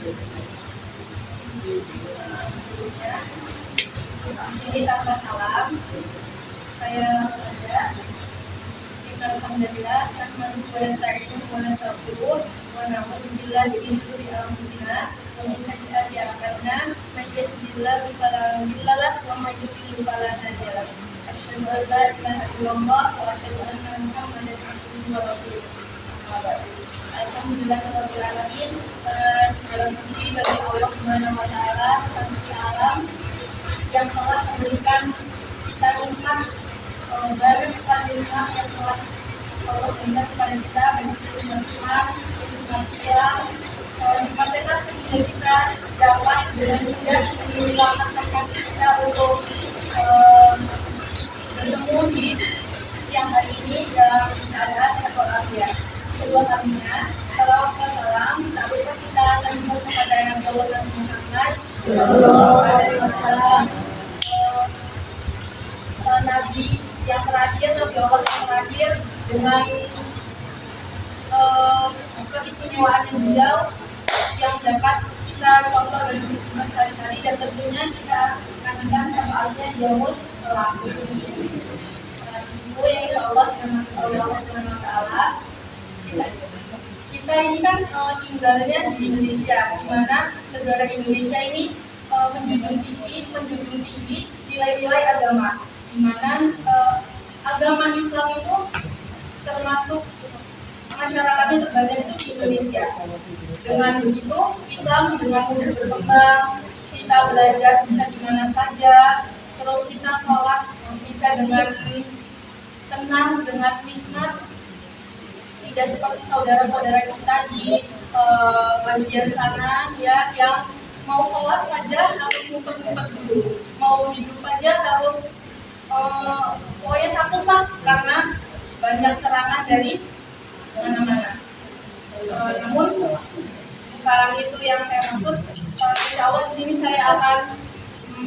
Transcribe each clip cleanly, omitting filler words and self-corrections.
Ini tanpa salam, saya saja. Alhamdulillah, nahmaduhu wa nasta'inuhu wa nastaghfiruh wa na'udzu billahi min shururi anfusina wa min sayyiati a'malina. Man yahdihillahu fala mudilla lahu wa man yudlil fala hadiya lahu. Asyhadu an la ilaha illallah wa asyhadu anna Muhammadan abduhu wa rasuluh. Alhamdulillahirabbil alamin. Segala puji bagi Allah Subhanahu wa taala, Sang alam yang telah memberikan kita nikmat baru nikmat yang telah Allah berikan kepada kita, baik itu nikmat Islam, nikmat sehat sehingga kita dapat dengan mudah menyelamatkan kita untuk bertemu di siang hari ini dalam keadaan sehat walafiat. Kedua kalinya, salawat dan salam tak lupa kita lanjutkan kepada yang Allah dan Muhammad Sallallahu Alaihi Wasallam, Nabi yang terakhir, Nabi Allah yang terakhir, dengan keistimewaan beliau yang dapat kita contoh dari kehidupan sehari-hari, dan tentunya kita akan syafaatnya jauh selaku itu yang insya Allah dengan Allah Subhanahu Wa Taala. Kita ini kan tinggalnya di Indonesia, di mana negara Indonesia ini menjunjung tinggi nilai-nilai agama, di mana agama Islam itu termasuk masyarakatnya terbanyak itu di Indonesia. Dengan begitu, Islam dengan mudah berkembang, kita belajar bisa di mana saja, terus kita sholat bisa dengan tenang, dengan nikmat, tidak seperti saudara-saudara kita di bagian sana ya, yang mau sholat saja harus ngumpet-ngumpet dulu, mau hidup aja harus pokoknya takut lah karena banyak serangan dari mana-mana. Namun bukan itu yang saya maksud. Insya Allah di sini saya akan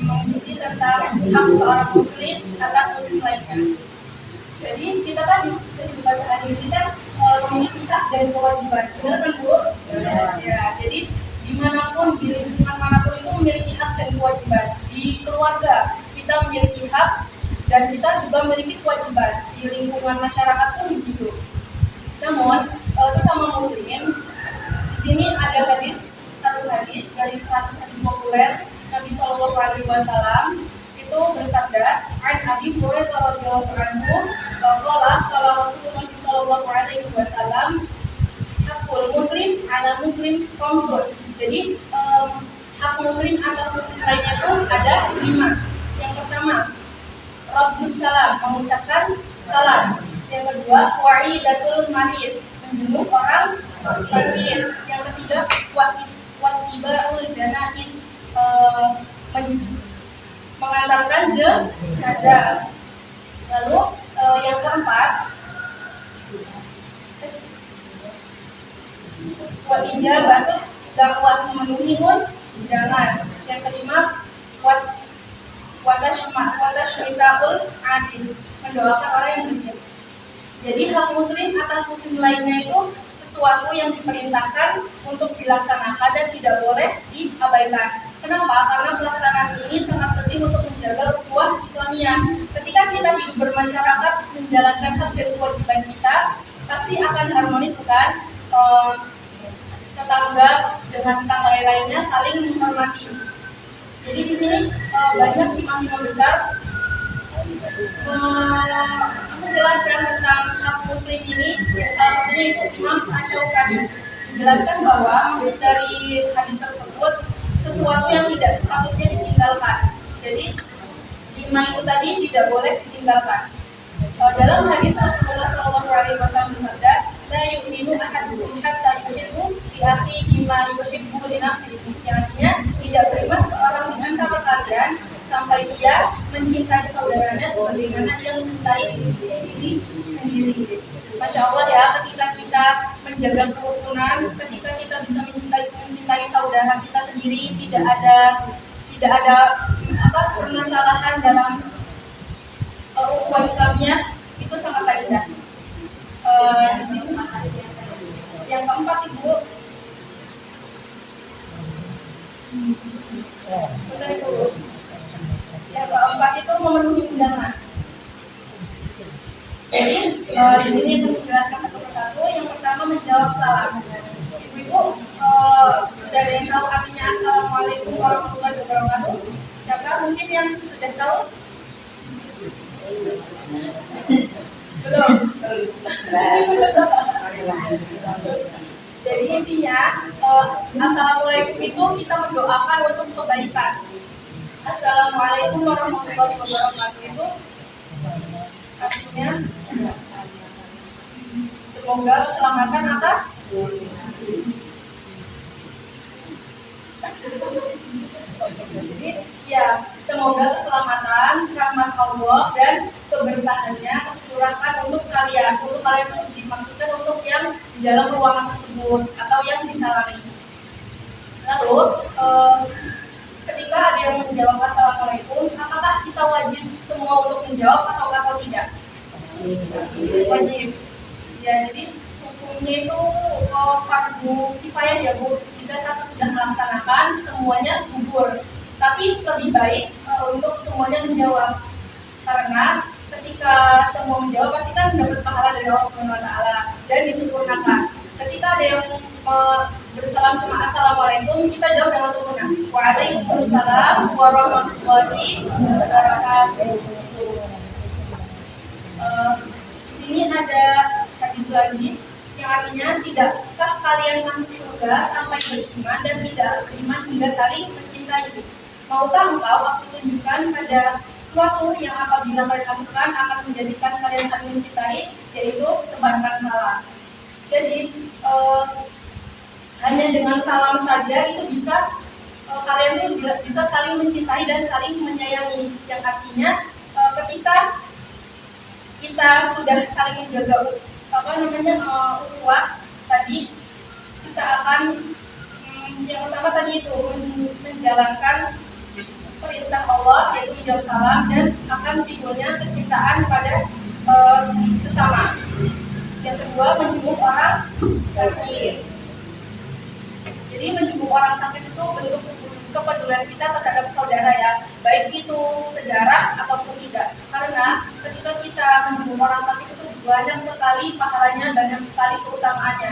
mengisi tentang hak seorang muslim atas muslim lainnya. Jadi kita tadi kehidupan sehari-hari kan memiliki hak dan kewajiban, benar kan Bu? Ya. Jadi dimanapun, di lingkungan manapun itu memiliki hak dan kewajiban. Di keluarga kita memiliki hak dan kita juga memiliki kewajiban. Di lingkungan masyarakat pun begitu. Namun sesama muslim, di sini ada satu hadis dari 100 hadis populer Nabi Sallallahu Alaihi Wasallam itu bersabda, "An Abi Hurairah radhiyallahu anhu, qala Rasulullah Sallallahu Alaihi Wasallam, hakul muslim ala muslim khamsun." Jadi hak muslim atas muslim lainnya itu ada 5. Yang pertama, raddus salam, mengucapkan salam. Yang kedua, wa'idatul marid, menjenguk orang sakit. Yang ketiga, wattibaul janaiz, mengantarkan jenazah. Lalu yang keempat, wa'ijabatu dakwat, memenuhi undangan. Yang kelima, watashmitaul adis, mendoakan orang yang miskin. Jadi hak muslim atas muslim lainnya itu sesuatu yang diperintahkan untuk dilaksanakan dan tidak boleh diabaikan. Kenapa? Karena pelaksanaan ini sangat penting untuk menjaga ukhuwah Islamiyah. Ketika kita hidup bermasyarakat, menjalankan hak dan kewajiban kita, pasti akan harmonis, bukan? Tetangga dengan tetangga lainnya saling menghormati. Jadi di sini banyak imam-imam besar menjelaskan tentang hak muslim ini. Salah satunya itu Imam Asy-Syaukani menjelaskan bahwa maksud dari hadis tersebut sesuatu yang tidak sepatutnya ditinggalkan. Jadi 5 itu tadi tidak boleh ditinggalkan. Dalam hadis Rasulullah SAW bersabda, la yu'minu ahadukum hatta yuhibbu li akhihi ma yuhibbu li nafsihi. Yang artinya tidak beriman seorang di antara kalian sampai dia mencintai saudaranya sebagaimana dia mencintai diri sendiri. Masya Allah ya, ketika kita menjaga kerukunan, ketika kita bisa mencintai saudara kita sendiri, tidak ada permasalahan dalam ukhuwah Islamiyah, itu sangat indah. Di sini yang keempat, Ibu, Benar itu. Yang keempat itu memenuhi undangan. Jadi di sini akan menjelaskan satu persatu. Yang pertama menjawab salam. Ibu-ibu sudah ada yang tahu artinya Assalamualaikum warahmatullahi wabarakatuh? Siapa mungkin yang sudah tahu? Belum. Jadi intinya Assalamualaikum itu kita mendoakan untuk kebaikan. Assalamualaikum warahmatullahi wabarakatuh itu artinya semoga keselamatan atas jadi ya semoga keselamatan, rahmat Allah dan keberkahannya tercurahkan untuk kalian. Untuk kalian itu dimaksudkan untuk yang di dalam ruangan tersebut atau yang disalami. Lalu ketika ada yang menjawab Assalamualaikum, apakah kita wajib semua untuk menjawab atau tidak? Wajib. Ya, jadi hukumnya itu fardu kifayah ya Bu. Jika satu sudah melaksanakan, semuanya gugur. Tapi lebih baik untuk semuanya menjawab. Karena ketika semua menjawab pasti kan dapat pahala dari Allah Subhanahu wa taala dan disempurnakan. Ketika ada yang bersalam cuma Assalamualaikum, kita jawab dengan sempurna. Waalaikumsalam warahmatullahi wabarakatuh. Di sini ada hadis lagi yang artinya tidakkah kalian masuk surga sampai beriman dan tidak beriman hingga saling mencintai. Maukah engkau aku tunjukkan pada suatu yang apabila kalian lakukan akan menjadikan kalian saling mencintai, yaitu tebarkan salam. Jadi hanya dengan salam saja itu bisa kalian itu bisa saling mencintai dan saling menyayangi. Yang artinya ketika kita sudah saling menjaga ukhuwah tadi, kita akan yang utama tadi itu menjalankan perintah Allah yaitu menjawab salam dan akan timbulnya kecintaan pada sesama. Yang kedua menjenguk orang sakit. Jadi menjenguk orang sakit itu bentuk kepedulian kita terhadap saudara ya, baik itu sejarah ataupun tidak. Karena ketika kita menjenguk orang sakit itu banyak sekali pahalanya, banyak sekali keutamaannya.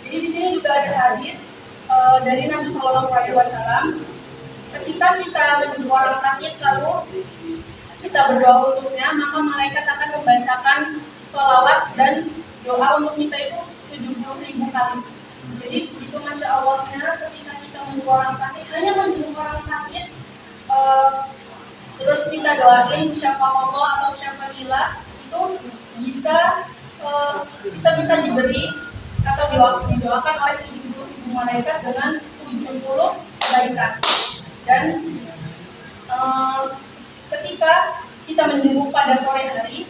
Jadi di sini juga ada hadis dari Nabi Shallallahu Alaihi Wasallam. Ketika kita menjenguk orang sakit lalu kita berdoa untuknya, maka malaikat akan membacakan sholawat dan doa untuk kita itu 70.000 kali. Jadi itu masya Allahnya ketika kita menjenguk orang sakit, hanya menjenguk orang sakit, terus kita doain syafa'allah atau syafa'illah, itu bisa kita bisa diberi atau didoakan oleh 70.000 malaikat dengan 70 kebaikan. Dan ketika kita menjenguk pada sore hari,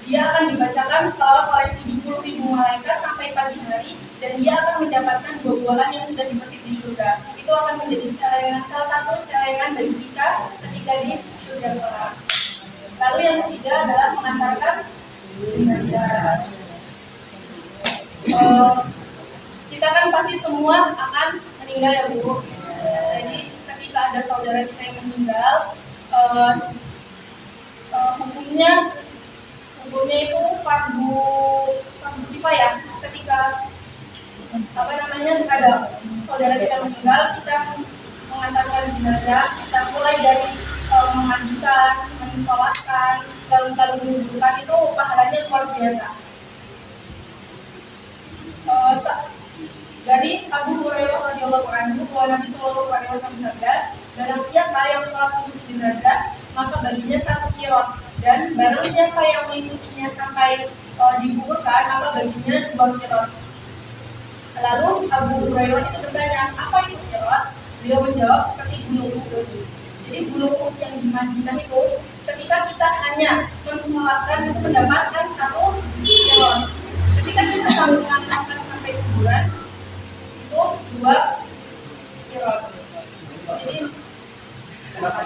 dia akan dibacakan sholawat oleh 70.000 malaikat sampai pagi hari, dan dia akan mendapatkan buah-buahan yang sudah dipetik di surga. Itu akan menjadi salah satu celengan bagi kita ketika di surga kelak. Lalu yang ketiga adalah mengantarkan jenazah. Kita kan pasti semua akan meninggal ya Bu. Jadi ketika ada saudara kita yang meninggal, hukumnya itu fardu kifayah. Ketika ada saudara kita meninggal, kita mengantarkan jenazah, kita mulai dari memandikan, mensolatkan, lalu menguburkan, itu pahalanya luar biasa. Dari Abu Hurairah radhiyallahu anhu bahwa Nabi Shallallahu Alaihi Wasallam bersabda, barang siapa yang sholat untuk jenazah maka baginya 1 qiraat, dan barang siapa yang mengikutinya sampai dikuburkan maka baginya 2 qiraat. Lalu Abu Hurairah itu bertanya, apa itu qiraat? Beliau menjawab seperti gunung Uhud. Jadi gunung Uhud yang di Madinah itu ketika kita hanya mensolatkan itu mendapatkan 1 qiraat. Ketika kita mengantarkan sampai kuburan itu 2 qiraat. Jadi bapak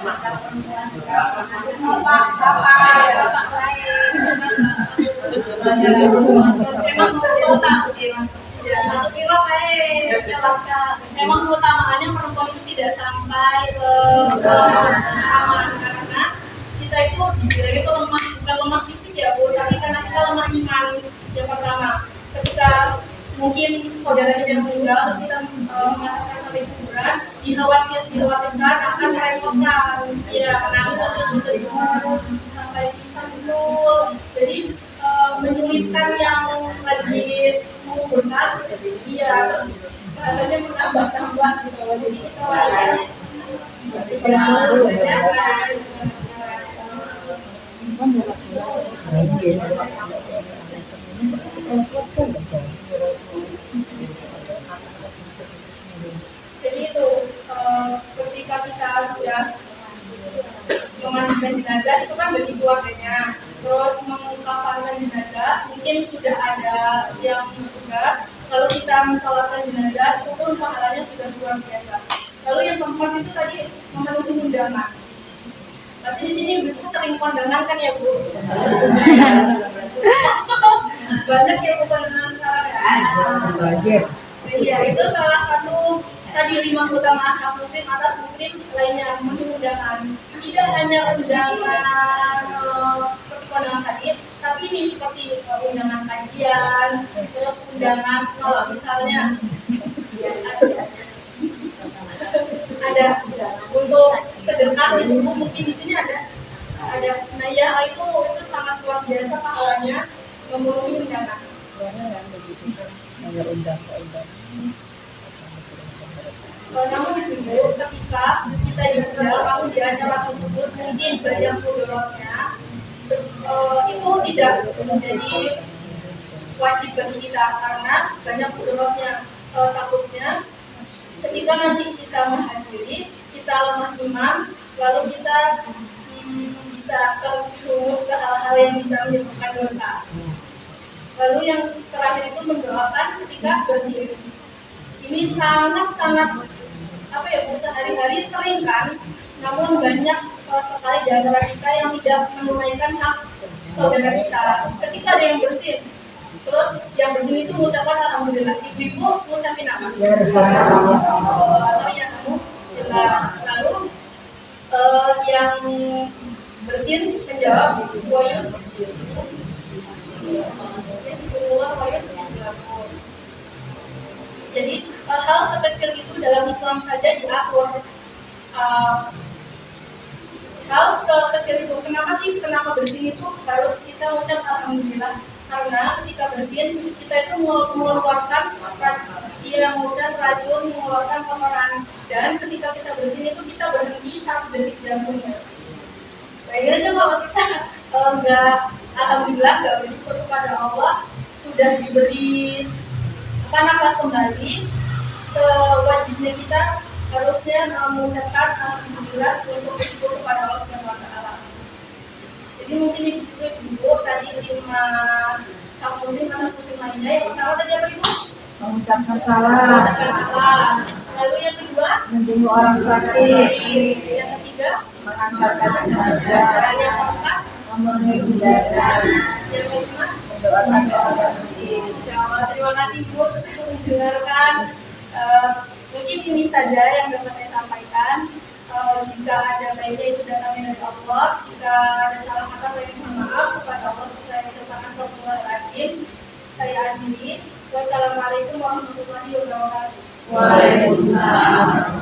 memang keutamaannya perempuan itu tidak sampai ke aman, karena kita itu dikira itu lemah, bukan lemah fisik ya Bu, tapi karena kita lemah iman. Yang pertama, ketika mungkin saudara kita yang meninggal, terus kita mengatakan sampai kuburan, dikhawatirkan akan merepotkan, ya menangis sedih sampai pisah dulu, jadi menyulitkan yang lagi menguburkan, iya, terus rasanya menambah gitu, jadi kita jadi itu ketika kita sudah memandikan jenazah itu kan bagi keluarganya, terus mengkafankan jenazah mungkin sudah ada yang bertugas, lalu kita mensalatkan jenazah itu pun pahalanya sudah luar biasa. Lalu yang keempat itu tadi memenuhi undangan. Pasti di sini Bu sering kondangan kan ya Bu? Banyak yang kondangan sekarang ya. Iya, itu salah satu tadi 5 utama hak muslim atas muslim lainnya, memenuhi undangan. Tidak hanya undangan seperti kondangan tadi, tapi ini seperti undangan kajian, terus undangan kalau misalnya ada untuk sedekah itu mungkin di sini ada. Nah ya itu sangat luar biasa pahalanya memenuhi undangan. Namun dulu ketika kita diundang di acara tersebut mungkin banyak mudaratnya, itu tidak menjadi wajib bagi kita karena banyak mudaratnya. Takutnya ketika nanti kita menghadiri, kita lemah iman, lalu kita bisa terjerumus ke hal-hal yang bisa menyebabkan dosa. Lalu yang terakhir itu mendoakan ketika bersin. Ini sangat-sangat sehari-hari sering kan, namun banyak sekali di antara kita yang tidak menunaikan hak saudara kita. Ketika ada yang bersin, terus yang bersin itu mengucapkan alhamdulillah, ibu-ibu mengucapin apa? Atau ya alhamdulillah. Lalu yang bersin menjawab wayus. Jadi hal sekecil itu dalam Islam saja diatur. Hal sekecil itu, kenapa bersin itu harus kita ucap alhamdulillah? Karena ketika bersin kita itu mengeluarkan racun, mengeluarkan kotoran, dan ketika kita bersin itu kita berhenti 1 detik jantungnya. Bayangin aja kalau kita nggak alhamdulillah, nggak bersyukur kepada Allah, sudah diberi nafas kembali, sewajibnya kita harusnya mengucapkan alhamdulillah untuk bersyukur kepada Allah Subhanahu wa Ta'ala. Jadi mungkin ibu tadi 5 hak muslim atas muslim lainnya. Yang pertama tadi apa Ibu? Mengucapkan salam. Lalu yang kedua, menjenguk orang sakit. Yang ketiga, mengantarkan jenazah. Yang keempat, memenuhi undangan. Yang kelima, mendoakan kepada muslim. Insyaallah, terima kasih Ibu sudah mendengarkan. Mungkin ini saja yang dapat saya sampaikan. Jika ada baiknya itu datangnya dari Allah. Jika ada salah kata saya mohon maaf kepada Allah. Saya ucapkan astagfirullahaladzim. Saya akhiri. Wassalamualaikum warahmatullahi wabarakatuh. Waalaikumsalam.